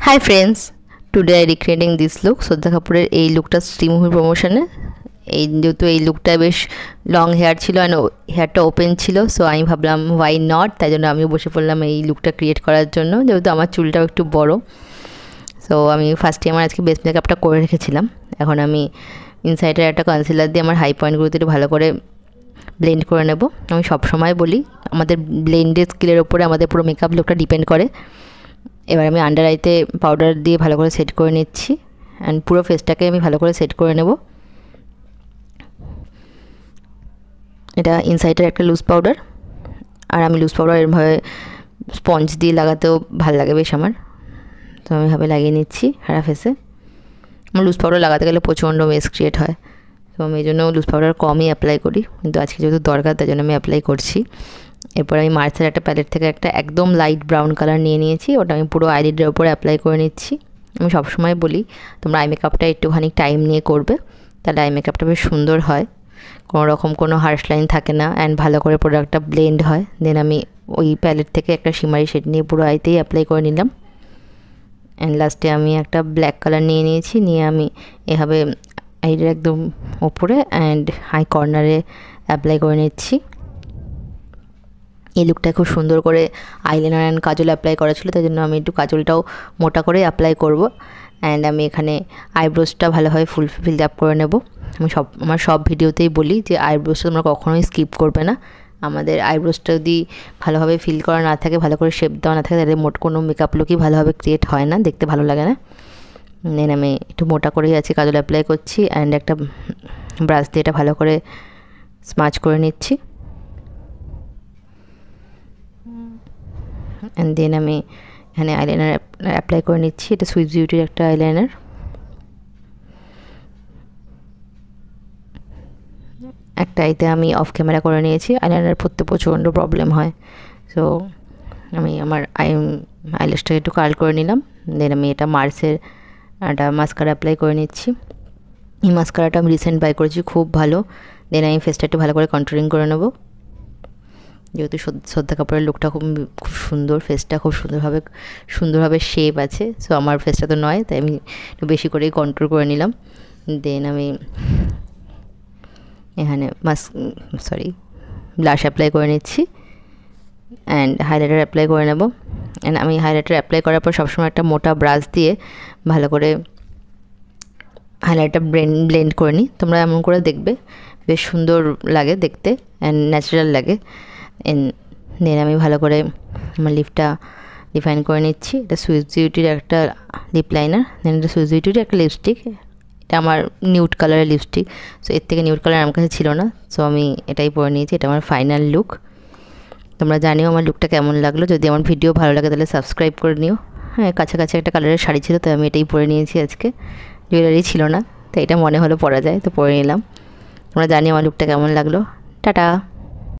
Hi friends, today I recreating this look. শ্রদ্ধা কাপুরের এই লুকটা শ্রী মুভির প্রমোশনে। যেহেতু এই লুকটা বেশ লং হেয়ার ছিল আর হেয়ারটা ওপেন ছিল, সো আমি ভাবলাম ওয়াই নট, তাই জন্য আমিও বসে পড়লাম এই লুকটা ক্রিয়েট করার জন্য। যেহেতু আমার চুলটাও একটু বড়, সো আমি ফার্স্টে আমার আজকে বেস মেকআপটা করে রেখেছিলাম। এখন আমি ইনসাইডের একটা কনসিলার দিয়ে আমার হাই পয়েন্টগুলোতে একটু ভালো করে ব্লেন্ড করে নেব। আমি সবসময় বলি আমাদের ব্লেন্ডের স্কিলের ওপরে আমাদের পুরো মেকআপ লুকটা ডিপেন্ড করে। এবার আমি আন্ডার আইতে পাউডার দিয়ে ভালো করে সেট করে নিচ্ছি অ্যান্ড পুরো ফেসটাকে আমি ভালো করে সেট করে নেব। এটা ইনসাইডের একটা লুজ পাউডার, আর আমি লুজ পাউডার এরভাবে স্পঞ্জ দিয়ে লাগাতেও ভালো লাগে বেশ আমার, তো আমি ভাবে লাগিয়ে নিচ্ছি সারা ফেসে। আমার লুজ পাউডার লাগাতে গেলে প্রচণ্ড মেস ক্রিয়েট হয়, তো আমি এই জন্য লুজ পাউডার কমই অ্যাপ্লাই করি, কিন্তু আজকে যেহেতু দরকার তাই জন্য আমি অ্যাপ্লাই করছি। এরপর আমি মার্সের একটা প্যালেট থেকে একটা একদম লাইট ব্রাউন কালার নিয়ে নিয়েছি, ওটা আমি পুরো আইলিডের ওপরে অ্যাপ্লাই করে নিচ্ছি। আমি সবসময় বলি তোমরা আই মেকআপটা একটুখানি টাইম নিয়ে করবে, তাহলে আই মেকআপটা বেশ সুন্দর হয়, কোনো রকম কোনো হার্শ লাইন থাকে না অ্যান্ড ভালো করে প্রোডাক্টটা ব্লেন্ড হয়। দেন আমি ওই প্যালেট থেকে একটা শিমারি শেড নিয়ে পুরো আইতেই অ্যাপ্লাই করে নিলাম অ্যান্ড লাস্টে আমি একটা ব্ল্যাক কালার নিয়ে নিয়েছি, নিয়ে আমি এভাবে আইডের একদম ওপরে অ্যান্ড হাই কর্নারে অ্যাপ্লাই করে নিচ্ছি। এই লুকটা খুব সুন্দর করে আইলাইনার অ্যান্ড কাজল অ্যাপ্লাই করা ছিল, তাই জন্য আমি একটু কাজলটাও মোটা করে অ্যাপ্লাই করব অ্যান্ড আমি এখানে আইব্রোসটা ভালোভাবে ফিল আপ করে নেব। আমি আমার সব ভিডিওতেই বলি যে আইব্রোসটা তোমরা কখনোই স্কিপ করবে না। আমাদের আইব্রোসটা যদি ভালোভাবে ফিল করা না থাকে, ভালো করে শেপ দেওয়া না থাকে, তাহলে মোট কোনো মেকআপ লুকই ভালোভাবে ক্রিয়েট হয় না, দেখতে ভালো লাগে না। দেন আমি একটু মোটা করেই আছি, কাজল অ্যাপ্লাই করছি অ্যান্ড একটা ব্রাশ দিয়ে এটা ভালো করে স্মাচ করে নিচ্ছি অ্যান্ড দেন আমি এখানে আইলাইনার অ্যাপ্লাই করে নিচ্ছি। এটা সুইস বিউটির একটা আইলাইনার। একটা আইতে আমি অফ ক্যামেরা করে নিয়েছি, আইলাইনার পরতে প্রচণ্ড প্রবলেম হয়, সো আমি আমার আইল্যাশটাকে একটু কার্ল করে নিলাম। দেন আমি এটা মার্সের একটা মাস্কারা অ্যাপ্লাই করে নিচ্ছি। এই মাস্কারাটা আমি রিসেন্ট বাই করেছি, খুব ভালো। দেন আমি ফেসটা একটু ভালো করে কন্ট্রোলিং করে নেব। যেহেতু শ্রদ্ধা কাপুরের লুকটা খুব সুন্দর, ফেসটা খুব সুন্দরভাবে শেপ আছে, সো আমার ফেসটা তো নয়, তাই আমি একটু বেশি করেই কন্ট্রোল করে নিলাম। দেন আমি এখানে ব্লাশ অ্যাপ্লাই করে নিচ্ছি অ্যান্ড হাইলাইটার অ্যাপ্লাই করে নেব। অ্যান্ড আমি হাইলাইটার অ্যাপ্লাই করার পর সবসময় একটা মোটা ব্রাশ দিয়ে ভালো করে হাইলাইটার ব্লেন্ড করে নিই। তোমরা এমন করে দেখবে বেশ সুন্দর লাগে দেখতে অ্যান্ড ন্যাচারাল লাগে। দেন আমি ভালো করে আমার লিপটা ডিফাইন করে নিচ্ছি। এটা সুইস বিউটির একটা লিপ লাইনার, দেন এটা সুইস বিউটির একটা লিপস্টিক। এটা আমার নিউড কালারের লিপস্টিক, সো এর থেকে নিউড কালার আমার কাছে ছিল না, সো আমি এটাই পরে নিয়েছি। এটা আমার ফাইনাল লুক। তোমরা জানিও আমার লুকটা কেমন লাগলো। যদি আমার ভিডিও ভালো লাগে তাহলে সাবস্ক্রাইব করে নিও। হ্যাঁ, কাছাকাছি একটা কালারের শাড়ি ছিল, তো আমি এটাই পরে নিয়েছি আজকে। জুয়েলারি ছিল না, তো এটা মনে হলো পরা যায়, তো পরে নিলাম। তোমরা জানিও আমার লুকটা কেমন লাগলো। টাটা।